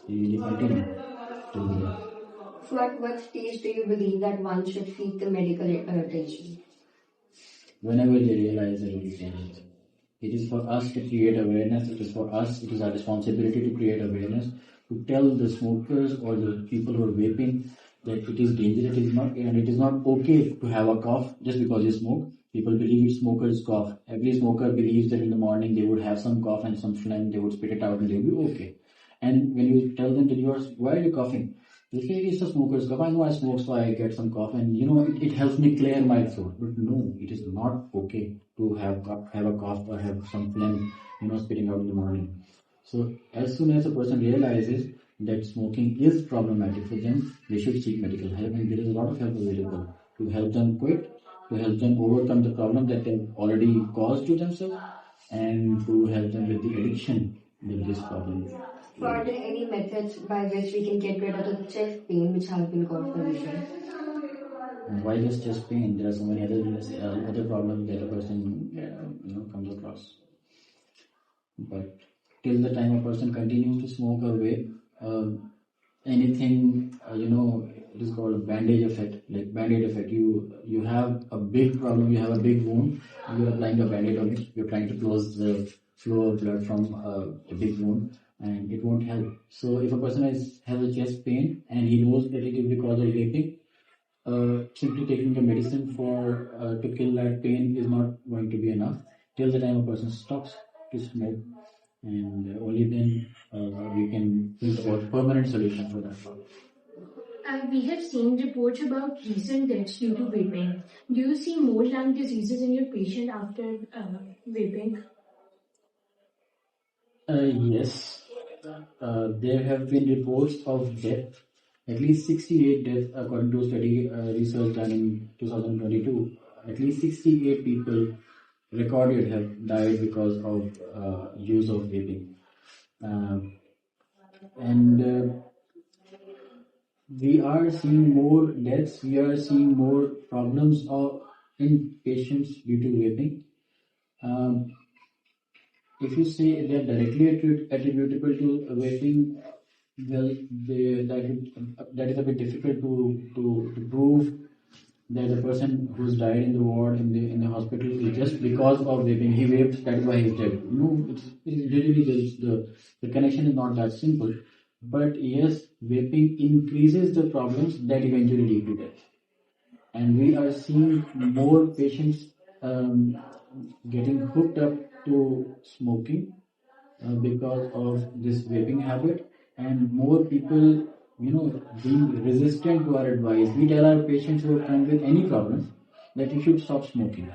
He will continue to do that. So at what stage do you believe that one should seek the medical attention? Whenever they realize that it is dangerous. It is for us to create awareness. It is for us. It is our responsibility to create awareness, to tell the smokers or the people who are vaping that it is dangerous. It is not, and it is not okay to have a cough just because you smoke. People believe smokers cough. Every smoker believes that in the morning they would have some cough and some phlegm. They would spit it out and they will be okay. And when you tell them that why are you coughing? They say it's a smoker's cough. I know I smoke, so I get some cough, and it helps me clear my throat. But no, it is not okay to have a cough or have some phlegm, spitting out in the morning. So as soon as a person realizes that smoking is problematic for them, they should seek medical help, and there is a lot of help available to help them quit, to help them overcome the problem that they've already caused to themselves, and to help them with the addiction with this problem. So are there any methods by which we can get rid of the chest pain which has been caused by vaping? Why just chest pain? There are so many other problems that a person comes across. But till the time a person continues to smoke or vape, anything it is called bandage effect. Like band-aid effect, you have a big problem, you have a big wound, you are applying a band-aid on it, you're trying to close the flow of blood from a big wound, and it won't help. So if a person has a chest pain and he knows that it is because of vaping, simply taking the medicine for to kill that pain is not going to be enough till the time a person stops to smoke, and only then we can think about permanent solution for that problem. We have seen reports about recent deaths due to vaping. Do you see more lung diseases in your patient after vaping? Yes, there have been reports of death, at least 68 deaths according to a study research done in 2022. At least 68 people recorded have died because of use of vaping. And we are seeing more deaths, we are seeing more problems in patients due to vaping. If you say they're directly attributable to vaping, well, that is a bit difficult to prove that the person who's died in the ward in the hospital is just because of vaping. He vaped, that is why he's dead. No, it's really the connection is not that simple. But yes, vaping increases the problems that eventually lead to death. And we are seeing more patients getting hooked up to smoking because of this vaping habit, and more people being resistant to our advice. We tell our patients who come with any problems that you should stop smoking.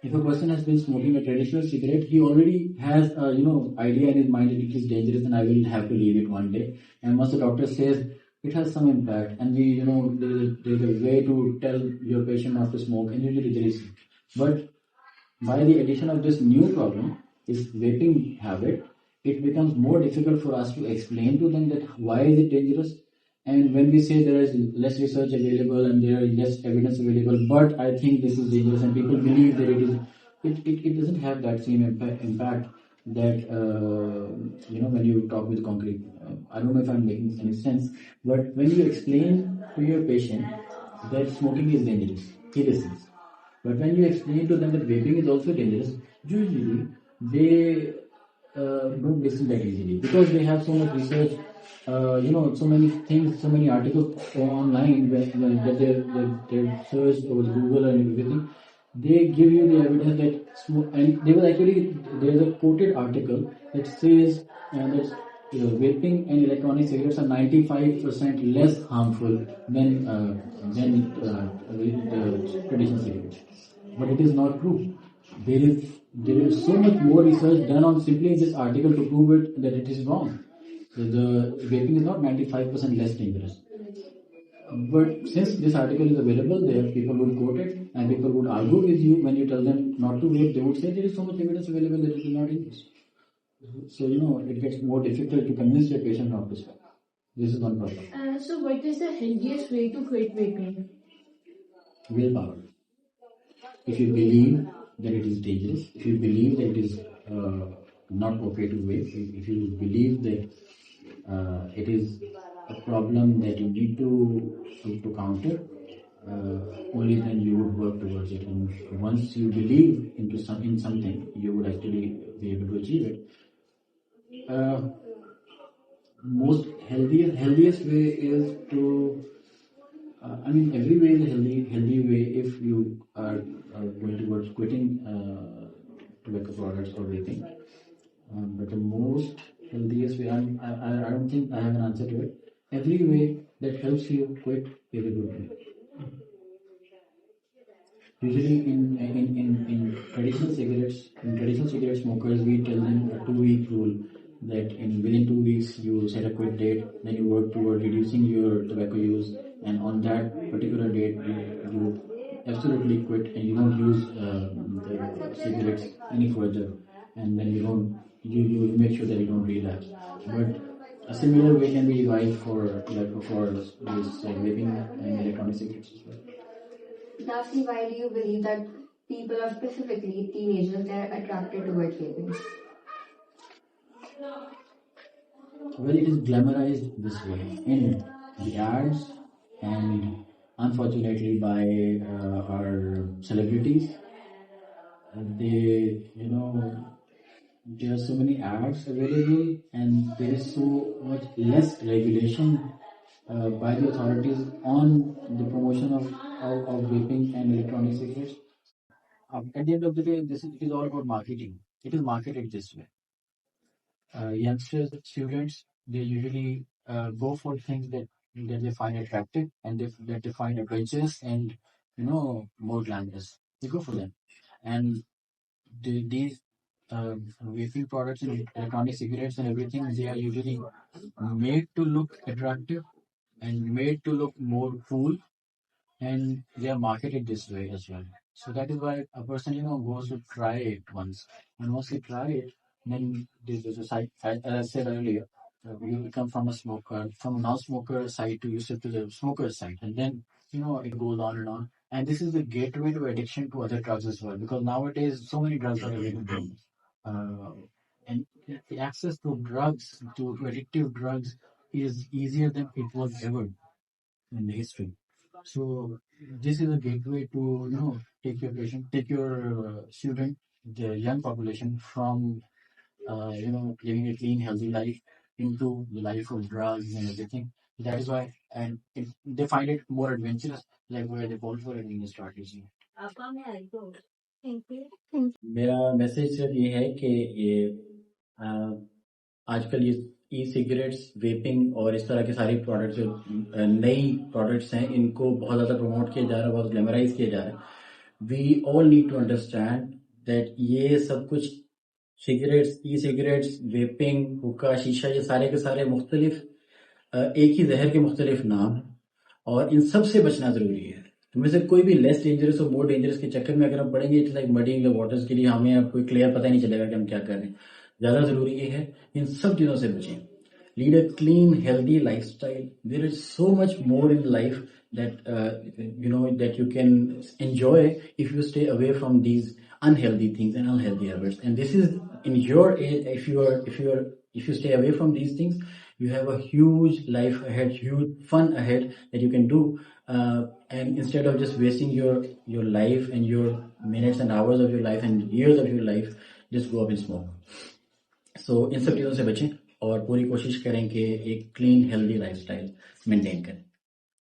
If a person has been smoking a traditional cigarette, he already has a idea in his mind that it is dangerous and I will have to leave it one day. And once the doctor says it has some impact, and there's a way to tell your patient not to smoke, and usually there is. But by the addition of this new problem, this vaping habit, it becomes more difficult for us to explain to them that why is it dangerous. And when we say there is less research available and there is less evidence available, but I think this is dangerous, and people believe that it doesn't have that same impact that when you talk with concrete. I don't know if I'm making any sense, but when you explain to your patient that smoking is dangerous, he listens. But when you explain to them that vaping is also dangerous, usually they don't listen that easily, because they have so much research, so many things, so many articles online that they've searched over Google and everything. They give you the evidence that and they will actually, there's a quoted article that says that vaping and electronic cigarettes are 95% less harmful than traditional cigarettes. But it is not true. There is so much more research done on simply this article to prove it that it is wrong. The vaping is not 95% less dangerous. But since this article is available, there are people who will quote it, and people would argue with you when you tell them not to vape. They would say there is so much evidence available that it is not dangerous. So it gets more difficult to convince your patient not to smoke. This is one problem. So what is the healthiest way to quit vaping? Willpower. If you believe that it is dangerous, if you believe that it is not okay to vape, if you believe that It is a problem that you need to counter. Only then you would work towards it, and once you believe in something, you would actually be able to achieve it. Most healthiest way is to I mean, every way is a healthy way if you are going towards quitting tobacco products or vaping. But the most healthiest way, I don't think I have an answer to it. Every way that helps you quit is a good way. Usually, in traditional cigarette smokers, we tell them a 2 week rule that within 2 weeks you set a quit date, then you work toward reducing your tobacco use, and on that particular date you absolutely quit and you don't use the cigarettes any further, and then you make sure that you don't relapse. But a similar way can be devised for this vaping and electronic cigarettes as well. Lastly, why do you believe that people are specifically teenagers they're attracted towards vaping? Well, it is glamorized this way in the ads and unfortunately by our celebrities. There are so many ads available and there is so much less regulation by the authorities on the promotion of vaping and electronic cigarettes. At the end of the day, it is all about marketing. It is marketed this way. Youngsters, students, they usually go for things that they find attractive and that they find adventurous and more glamorous. They go for them, and these vaping products and electronic cigarettes and everything, they are usually made to look attractive and made to look more cool, and they are marketed this way as well. So that is why a person goes to try it once, and once they try it, then there's a side. As I said earlier, you become from a non-smoker side to you shift to the smoker side, and then it goes on and on. And this is the gateway to addiction to other drugs as well, because nowadays so many drugs are available, uh, and the access to drugs, to addictive drugs, is easier than it was ever in the history. So this is a gateway to take your student, the young population, from living a clean, healthy life into the life of drugs and everything. That is why, and they find it more adventurous, like where they fall for it when they start using it. Thank you. मेरा message सिर्फ ये है कि आजकल ये ई cigarettes, vaping और इस तरह के सारे प्रोडक्ट्स जो नई प्रोडक्ट्स हैं, इनको बहुत ज़्यादा प्रमोट किया जा रहा है, बहुत ग्लैमराइज किया जा रहा है. We all need to understand that ये सब कुछ सिगरेट्स, ई सिगरेट्स, वेपिंग, हुक्का, शीशा, ये सारे के सारे मुख्तलिफ एक ही जहर के मुख्तलिफ नाम हैं और इन सब से बचना ज़रूरी है. तो में से कोई भी लेस डेंजरस और मोर डेंजरस के चक्कर में अगर हम पड़ेंगे, इट्स लाइक मडिंग द वाटर्स के लिए हमें अब कोई क्लियर पता ही नहीं चलेगा कि हम क्या कर रहे हैं. ज़्यादा ज़रूरी ये है इन सब चीज़ों से बचें. Lead a clean, healthy lifestyle. There is so much more in life that that you can enjoy if you stay away from these unhealthy things and unhealthy habits. And this is in your age. If you stay away from these things, you have a huge life ahead, huge fun ahead that you can do. And instead of just wasting your life and your minutes and hours of your life and years of your life, just go up and smoke. सो इन सब चीज़ों से बचें और पूरी कोशिश करें कि एक क्लीन हेल्दी लाइफस्टाइल मेंटेन करें.